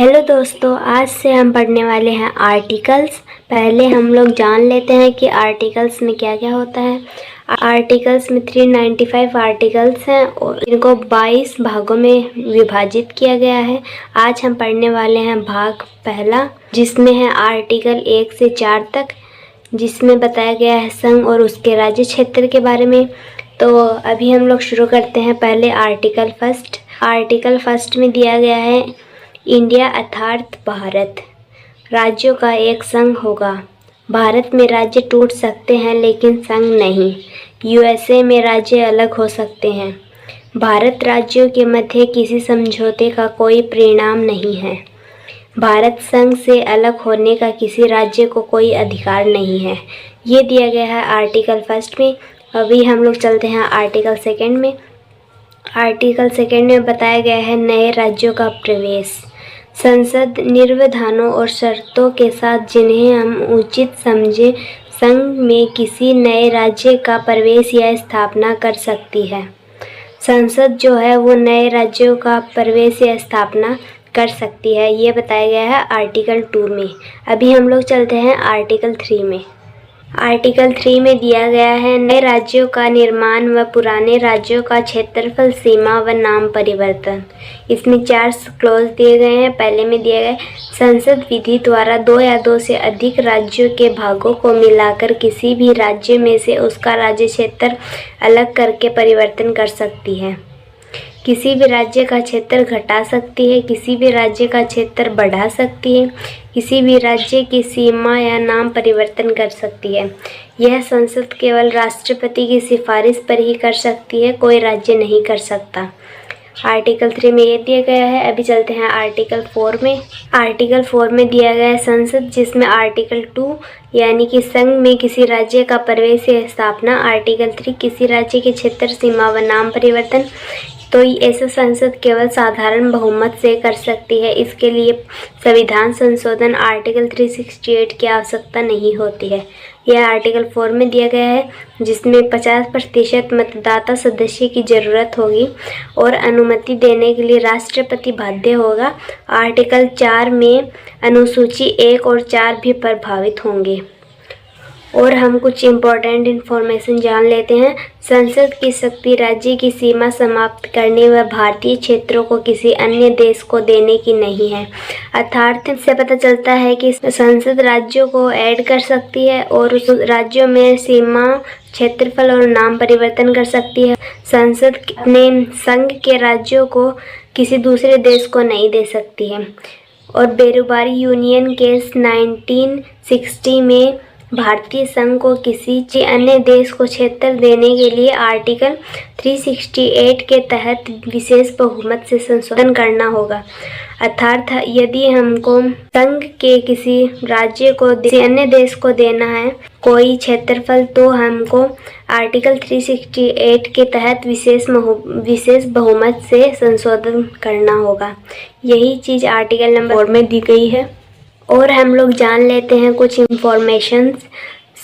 Hello दोस्तों, आज से हम पढ़ने वाले हैं आर्टिकल्स। पहले हम लोग जान लेते हैं कि आर्टिकल्स में क्या क्या होता है। आर्टिकल्स में 395 आर्टिकल्स हैं और इनको 22 भागों में विभाजित किया गया है। आज हम पढ़ने वाले हैं भाग पहला, जिसमें है आर्टिकल 1 से 4 तक, जिसमें बताया गया है संघ और उसके राज्य क्षेत्र के बारे में। तो अभी हम लोग शुरू करते हैं। पहले आर्टिकल फर्स्ट। आर्टिकल फर्स्ट में दिया गया है इंडिया अर्थात भारत राज्यों का एक संघ होगा। भारत में राज्य टूट सकते हैं लेकिन संघ नहीं। यूएसए में राज्य अलग हो सकते हैं। भारत राज्यों के मध्य किसी समझौते का कोई परिणाम नहीं है। भारत संघ से अलग होने का किसी राज्य को कोई अधिकार नहीं है। ये दिया गया है आर्टिकल फर्स्ट में। अभी हम लोग चलते हैं आर्टिकल सेकेंड में। आर्टिकल सेकेंड में बताया गया है नए राज्यों का प्रवेश। संसद निर्विधानों और शर्तों के साथ जिन्हें हम उचित समझे संघ में किसी नए राज्य का प्रवेश या स्थापना कर सकती है। संसद जो है वो नए राज्यों का प्रवेश या स्थापना कर सकती है। ये बताया गया है आर्टिकल 2 में। अभी हम लोग चलते हैं आर्टिकल 3 में। आर्टिकल 3 में दिया गया है नए राज्यों का निर्माण व पुराने राज्यों का क्षेत्रफल, सीमा व नाम परिवर्तन। इसमें 4 क्लॉज दिए गए हैं। पहले में दिया गया है संसद विधि द्वारा 2 या 2 से अधिक राज्यों के भागों को मिलाकर किसी भी राज्य में से उसका राज्य क्षेत्र अलग करके परिवर्तन कर सकती है। किसी भी राज्य का क्षेत्र घटा सकती है, किसी भी राज्य का क्षेत्र बढ़ा सकती है, किसी भी राज्य की सीमा या नाम परिवर्तन कर सकती है। यह संसद केवल राष्ट्रपति की सिफारिश पर ही कर सकती है, कोई राज्य नहीं कर सकता। आर्टिकल 3 में ये दिया गया है। अभी चलते हैं आर्टिकल 4 में। आर्टिकल 4 में दिया गया है संसद, जिसमें आर्टिकल 2 यानी कि संघ में किसी राज्य का प्रवेश या स्थापना, आर्टिकल 3 किसी राज्य के क्षेत्र, सीमा व नाम परिवर्तन। तो ऐसा संसद केवल साधारण बहुमत से कर सकती है। इसके लिए संविधान संशोधन आर्टिकल 368 की आवश्यकता नहीं होती है। यह आर्टिकल 4 में दिया गया है, जिसमें 50% मतदाता सदस्य की ज़रूरत होगी और अनुमति देने के लिए राष्ट्रपति बाध्य होगा। आर्टिकल 4 में अनुसूची 1 और 4 भी प्रभावित होंगे। और हम कुछ इम्पोर्टेंट इन्फॉर्मेशन जान लेते हैं। संसद की शक्ति राज्य की सीमा समाप्त करने व भारतीय क्षेत्रों को किसी अन्य देश को देने की नहीं है। अर्थात इससे पता चलता है कि संसद राज्यों को ऐड कर सकती है और उस राज्यों में सीमा, क्षेत्रफल और नाम परिवर्तन कर सकती है। संसद अपने संघ के राज्यों को किसी दूसरे देश को नहीं दे सकती है। और बेरोबारी यूनियन केस 1960 में भारतीय संघ को किसी अन्य देश को क्षेत्र देने के लिए आर्टिकल 368 के तहत विशेष बहुमत से संशोधन करना होगा। अर्थात यदि हमको संघ के किसी राज्य को किसी अन्य देश को देना है कोई क्षेत्रफल, तो हमको आर्टिकल 368 के तहत विशेष बहुमत से संशोधन करना होगा। यही चीज़ आर्टिकल नंबर 4 में दी गई है। और हम लोग जान लेते हैं कुछ इंफॉर्मेशन।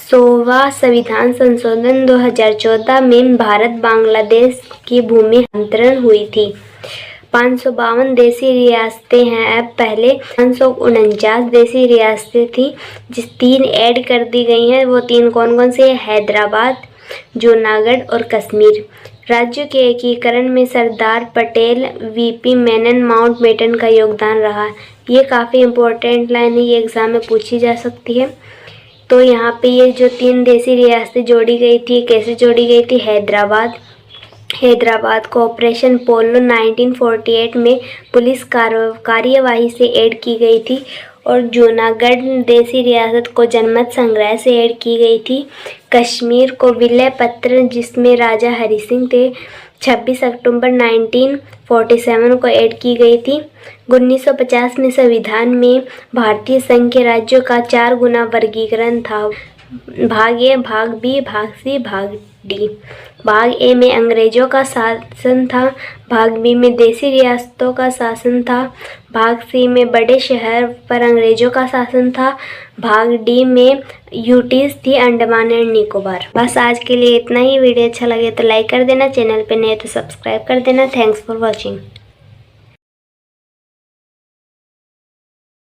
100वां संविधान संशोधन 2014 में भारत बांग्लादेश की भूमि हस्तांतरण हुई थी। 552 देशी रियासतें हैं अब, पहले 549 देशी रियासतें थी, जिस 3 ऐड कर दी गई हैं। वो 3 कौन कौन से हैं? हैदराबाद, जूनागढ़ और कश्मीर। राज्यों के एकीकरण में सरदार पटेल, वीपी मेनन, माउंटबेटन का योगदान रहा। ये काफ़ी इम्पोर्टेंट लाइन है, ये एग्ज़ाम में पूछी जा सकती है। तो यहाँ पे ये जो 3 देशी रियासतें जोड़ी गई थी, कैसे जोड़ी गई थी? हैदराबाद को ऑपरेशन पोलो 1948 में पुलिस कार्यवाही से ऐड की गई थी। और जूनागढ़ देशी रियासत को जनमत संग्रह से ऐड की गई थी। कश्मीर को विलय पत्र, जिसमें राजा हरि सिंह थे, 26 अक्टूबर 1947 को ऐड की गई थी। 1950 में संविधान में भारतीय संघ के राज्यों का 4 गुना वर्गीकरण था। भाग ए, भाग बी, भाग सी, भाग डी। भाग ए में अंग्रेजों का शासन था, भाग बी में देशी रियासतों का शासन था, भाग सी में बड़े शहर पर अंग्रेजों का शासन था, भाग डी में यूटीज थी, अंडमान एंड निकोबार। बस आज के लिए इतना ही। वीडियो अच्छा लगे तो लाइक कर देना, चैनल पे नए तो सब्सक्राइब कर देना। Thanks for watching.